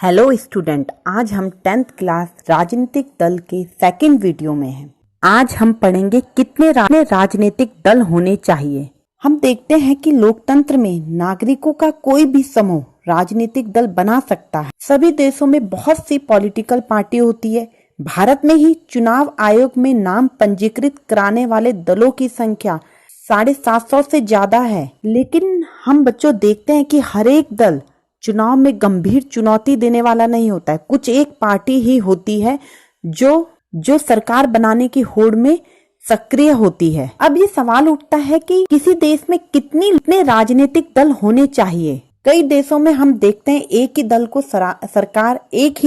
Hello student, आज हम 10th class राजनीतिक दल के सेकंड वीडियो में हैं। आज हम पढ़ेंगे कितने राजनीतिक दल होने चाहिए। हम देखते हैं कि लोकतंत्र में नागरिकों का कोई भी समूह राजनीतिक दल बना सकता है। सभी देशों में बहुत सी पॉलिटिकल पार्टी होती है। भारत में ही चुनाव आयोग में नाम पंजीकृत कराने वाले दलों की संख्या 750 से ज्यादा है। लेकिन हम बच्चों देखते हैं कि हर एक दल चुनाव में गंभीर चुनौती देने वाला नहीं होता है। कुछ एक पार्टी ही होती है जो सरकार बनाने की होड़ में सक्रिय होती है। अब ये सवाल उठता है कि किसी देश में कितने राजनीतिक दल होने चाहिए। कई देशों में हम देखते हैं एक ही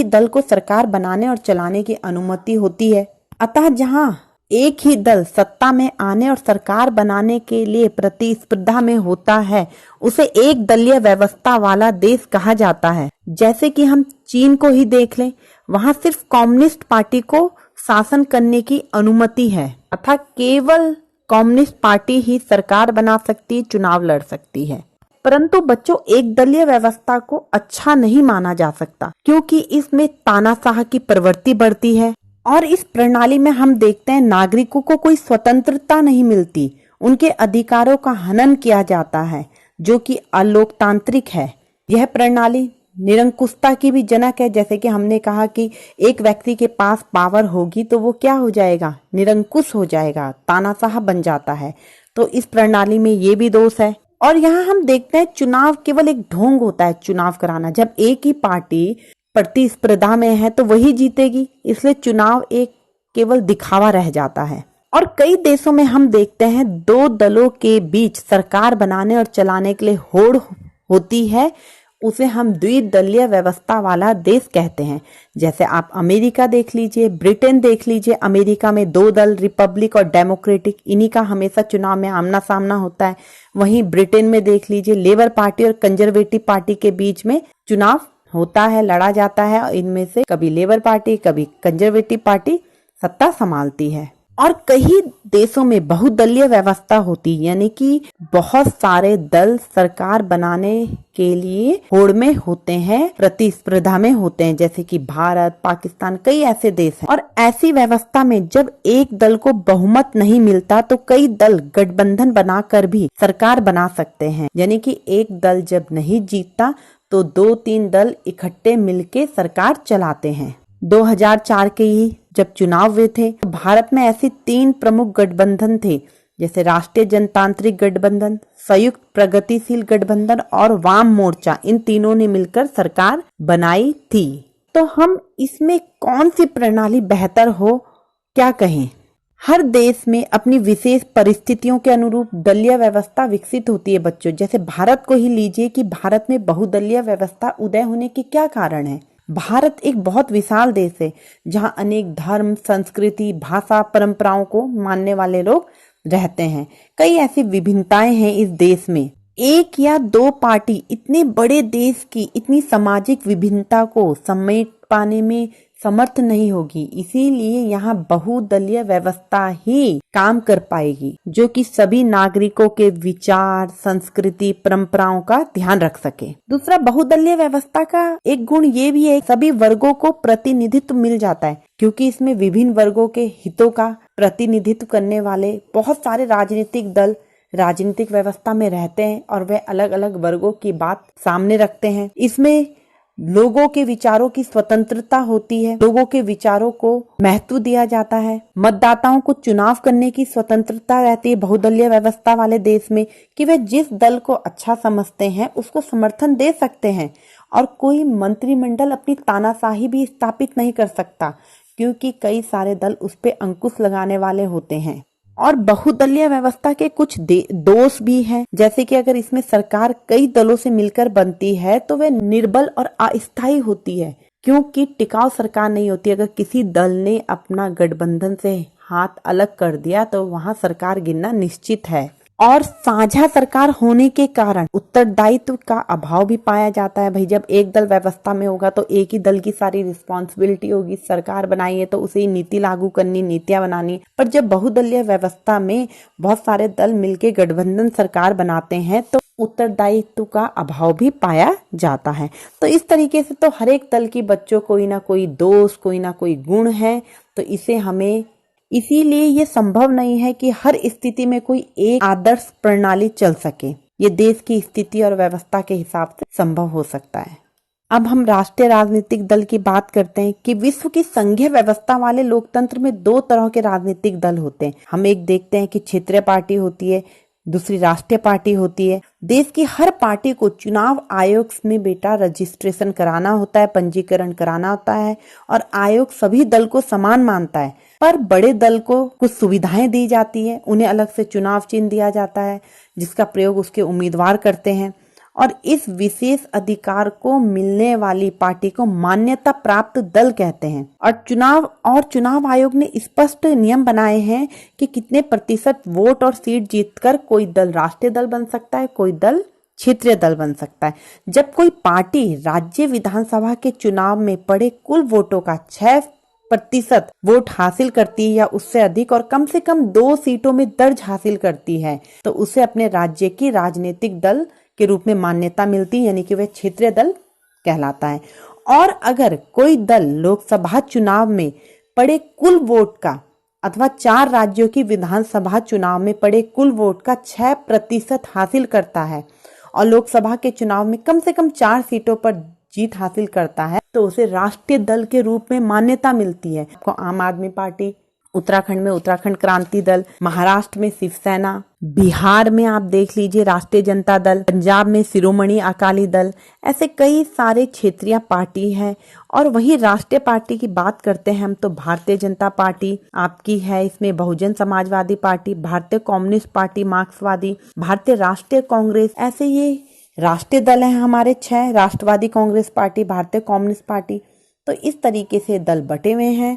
दल को सरकार बनाने और चलाने की अनुमति होती है। अतः जहां एक ही दल सत्ता में आने और सरकार बनाने के लिए प्रतिस्पर्धा में होता है, उसे एक दलीय व्यवस्था वाला देश कहा जाता है। जैसे कि हम चीन को ही देख लें, वहां सिर्फ कम्युनिस्ट पार्टी को शासन करने की अनुमति है, अर्थात केवल कम्युनिस्ट पार्टी ही सरकार बना सकती, चुनाव लड़ सकती है। परंतु बच्चों, एक दलीय व्यवस्था को अच्छा नहीं माना जा सकता, क्योंकि इसमें तानाशाह की प्रवृत्ति बढ़ती है और इस प्रणाली में हम देखते हैं नागरिकों को कोई स्वतंत्रता नहीं मिलती। उनके अधिकारों का हनन किया जाता है, जो कि अलोकतांत्रिक है। यह प्रणाली निरंकुशता की भी जनक है। जैसे कि हमने कहा कि एक व्यक्ति के पास पावर होगी तो वो क्या हो जाएगा, निरंकुश हो जाएगा, तानाशाह बन जाता है। तो इस प्रणाली में ये भी दोष है। और यहाँ हम देखते हैं चुनाव केवल एक ढोंग होता है चुनाव कराना। जब एक ही पार्टी प्रतिस्पर्धा में है तो वही जीतेगी, इसलिए चुनाव एक केवल दिखावा रह जाता है। और कई देशों में हम देखते हैं दो दलों के बीच सरकार बनाने और चलाने के लिए होड़ होती है। उसे हम द्विदलीय व्यवस्था वाला देश कहते हैं। जैसे आप अमेरिका देख लीजिए, ब्रिटेन देख लीजिए। अमेरिका में दो दल, रिपब्लिक और डेमोक्रेटिक, इन्हीं का हमेशा चुनाव में आमना सामना होता है। वहीं ब्रिटेन में देख लीजिए, लेबर पार्टी और कंजर्वेटिव पार्टी के बीच में चुनाव होता है, लड़ा जाता है, और इनमें से कभी लेबर पार्टी कभी कंजर्वेटिव पार्टी सत्ता संभालती है। और कई देशों में बहुदलीय व्यवस्था होती है, यानी कि बहुत सारे दल सरकार बनाने के लिए होड़ में होते हैं, प्रतिस्पर्धा में होते हैं। जैसे कि भारत, पाकिस्तान, कई ऐसे देश हैं। और ऐसी व्यवस्था में जब एक दल को बहुमत नहीं मिलता तो कई दल गठबंधन बनाकर भी सरकार बना सकते हैं। यानी कि एक दल जब नहीं जीतता तो 2-3 दल इकट्ठे मिलके सरकार चलाते हैं। 2004 के ही जब चुनाव हुए थे तो भारत में ऐसे 3 प्रमुख गठबंधन थे, जैसे राष्ट्रीय जनतांत्रिक गठबंधन, संयुक्त प्रगतिशील गठबंधन और वाम मोर्चा। इन तीनों ने मिलकर सरकार बनाई थी। तो हम इसमें कौन सी प्रणाली बेहतर हो, क्या कहें? हर देश में अपनी विशेष परिस्थितियों के अनुरूप दलीय व्यवस्था विकसित होती है बच्चों। जैसे भारत को ही लीजिए कि भारत में बहुदलीय व्यवस्था उदय होने के क्या कारण है। भारत एक बहुत विशाल देश है, जहां अनेक धर्म, संस्कृति, भाषा, परंपराओं को मानने वाले लोग रहते हैं। कई ऐसी विभिन्नताएं हैं इस देश में। एक या दो पार्टी इतने बड़े देश की इतनी सामाजिक विभिन्नता को समेट पाने में समर्थ नहीं होगी। इसीलिए यहाँ बहुदलीय व्यवस्था ही काम कर पाएगी, जो कि सभी नागरिकों के विचार, संस्कृति, परंपराओं का ध्यान रख सके। दूसरा, बहुदलीय व्यवस्था का एक गुण ये भी है, सभी वर्गों को प्रतिनिधित्व मिल जाता है, क्योंकि इसमें विभिन्न वर्गों के हितों का प्रतिनिधित्व करने वाले बहुत सारे राजनीतिक दल राजनीतिक व्यवस्था में रहते हैं और वे अलग अलग वर्गों की बात सामने रखते हैं। इसमें लोगों के विचारों की स्वतंत्रता होती है, लोगों के विचारों को महत्व दिया जाता है। मतदाताओं को चुनाव करने की स्वतंत्रता रहती है बहुदलीय व्यवस्था वाले देश में, कि वे जिस दल को अच्छा समझते हैं उसको समर्थन दे सकते हैं। और कोई मंत्रिमंडल अपनी तानाशाही भी स्थापित नहीं कर सकता, क्योंकि कई सारे दल उस पे अंकुश लगाने वाले होते हैं। और बहुदलीय व्यवस्था के कुछ दोष भी हैं, जैसे कि अगर इसमें सरकार कई दलों से मिलकर बनती है तो वह निर्बल और अस्थायी होती है, क्योंकि टिकाऊ सरकार नहीं होती। अगर किसी दल ने अपना गठबंधन से हाथ अलग कर दिया तो वहां सरकार गिरना निश्चित है। और साझा सरकार होने के कारण उत्तरदायित्व का अभाव भी पाया जाता है। भाई, जब एक दल व्यवस्था में होगा तो एक ही दल की सारी रिस्पॉन्सिबिलिटी होगी। सरकार बनाई है तो उसे ही नीति लागू करनी, नीतियां बनानी। पर जब बहुदलीय व्यवस्था में बहुत सारे दल मिलके गठबंधन सरकार बनाते हैं तो उत्तरदायित्व का अभाव भी पाया जाता है। तो इस तरीके से तो हर एक दल की बच्चों कोई ना कोई दोष, कोई ना कोई गुण है। तो इसीलिए ये संभव नहीं है कि हर स्थिति में कोई एक आदर्श प्रणाली चल सके। ये देश की स्थिति और व्यवस्था के हिसाब से संभव हो सकता है। अब हम राष्ट्रीय राजनीतिक दल की बात करते हैं कि विश्व की संघीय व्यवस्था वाले लोकतंत्र में दो तरह के राजनीतिक दल होते हैं। हम एक देखते हैं कि क्षेत्रीय पार्टी होती है, दूसरी राष्ट्रीय पार्टी होती है। देश की हर पार्टी को चुनाव आयोग में बेटा रजिस्ट्रेशन कराना होता है, पंजीकरण कराना होता है, और आयोग सभी दल को समान मानता है। पर बड़े दल को कुछ सुविधाएं दी जाती है, उन्हें अलग से चुनाव चिन्ह दिया जाता है जिसका प्रयोग उसके उम्मीदवार करते हैं, और इस विशेष अधिकार को मिलने वाली पार्टी को मान्यता प्राप्त दल कहते हैं। और चुनाव आयोग ने स्पष्ट नियम बनाए हैं कि कितने प्रतिशत वोट और सीट जीतकर कोई दल राष्ट्रीय दल बन सकता है, कोई दल क्षेत्रीय दल बन सकता है। जब कोई पार्टी राज्य विधानसभा के चुनाव में पड़े कुल वोटों का 6% वोट हासिल करती है या उससे अधिक, और कम से कम 2 सीटों में दर्ज हासिल करती है, तो उसे अपने राज्य की राजनीतिक दल के रूप में मान्यता मिलती है, यानी कि वह क्षेत्रीय दल कहलाता है। और अगर कोई दल लोकसभा चुनाव में पड़े कुल वोट का अथवा 4 राज्यों की विधानसभा चुनाव में पड़े कुल वोट का 6% हासिल करता है और लोकसभा के चुनाव में कम से कम 4 सीटों पर जीत हासिल करता है, तो उसे राष्ट्रीय दल के रूप में मान्यता मिलती है। आपको आम आदमी पार्टी, उत्तराखंड में उत्तराखंड क्रांति दल, महाराष्ट्र में शिवसेना, बिहार में आप देख लीजिए राष्ट्रीय जनता दल, पंजाब में शिरोमणि अकाली दल, ऐसे कई सारे क्षेत्रीय पार्टी है। और वही राष्ट्रीय पार्टी की बात करते हैं हम तो भारतीय जनता पार्टी आपकी है, इसमें बहुजन समाजवादी पार्टी, भारतीय कम्युनिस्ट पार्टी मार्क्सवादी, भारतीय राष्ट्रीय कांग्रेस, ऐसे ये राष्ट्रीय दल हैं हमारे 6, राष्ट्रवादी कांग्रेस पार्टी, भारतीय कम्युनिस्ट पार्टी। तो इस तरीके से दल बटे हुए हैं।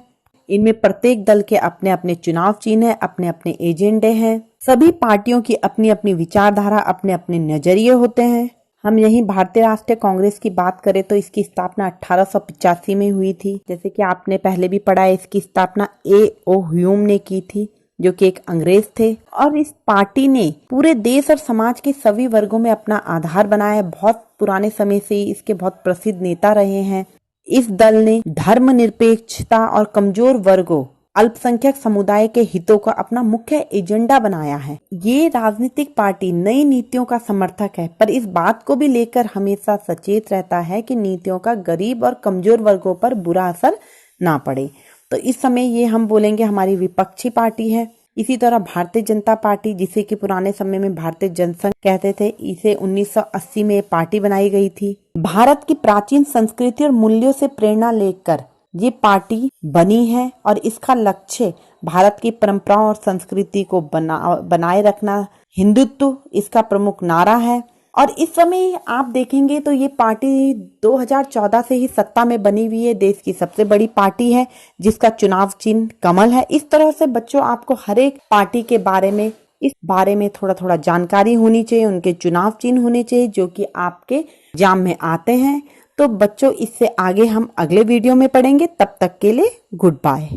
इनमें प्रत्येक दल के अपने अपने चुनाव चिन्ह है, अपने अपने एजेंडे हैं। सभी पार्टियों की अपनी अपनी विचारधारा, अपने अपने नजरिए होते हैं। हम यही भारतीय राष्ट्रीय कांग्रेस की बात करें तो इसकी स्थापना 1885 में हुई थी। जैसे कि आपने पहले भी पढ़ा है, इसकी स्थापना A.O. ह्यूम ने की थी, जो कि एक अंग्रेज थे। और इस पार्टी ने पूरे देश और समाज के सभी वर्गों में अपना आधार बनाया है। बहुत पुराने समय से इसके बहुत प्रसिद्ध नेता रहे हैं। इस दल ने धर्मनिरपेक्षता और कमजोर वर्गों, अल्पसंख्यक समुदाय के हितों का अपना मुख्य एजेंडा बनाया है। ये राजनीतिक पार्टी नई नीतियों का समर्थक है, पर इस बात को भी लेकर हमेशा सचेत रहता है कि नीतियों का गरीब और कमजोर वर्गों पर बुरा असर ना पड़े। तो इस समय ये हम बोलेंगे हमारी विपक्षी पार्टी है। इसी तरह भारतीय जनता पार्टी, जिसे कि पुराने समय में भारतीय जनसंघ कहते थे, इसे 1980 में पार्टी बनाई गई थी। भारत की प्राचीन संस्कृति और मूल्यों से प्रेरणा लेकर ये पार्टी बनी है और इसका लक्ष्य भारत की परंपराओं और संस्कृति को बनाए रखना, हिंदुत्व इसका प्रमुख नारा है। और इस समय आप देखेंगे तो ये पार्टी 2014 से ही सत्ता में बनी हुई है, देश की सबसे बड़ी पार्टी है जिसका चुनाव चिन्ह कमल है। इस तरह से बच्चों आपको हर एक पार्टी के बारे में, इस बारे में थोड़ा थोड़ा जानकारी होनी चाहिए, उनके चुनाव चिन्ह होने चाहिए जो कि आपके एग्जाम में आते हैं। तो बच्चों इससे आगे हम अगले वीडियो में पढ़ेंगे। तब तक के लिए गुड बाय।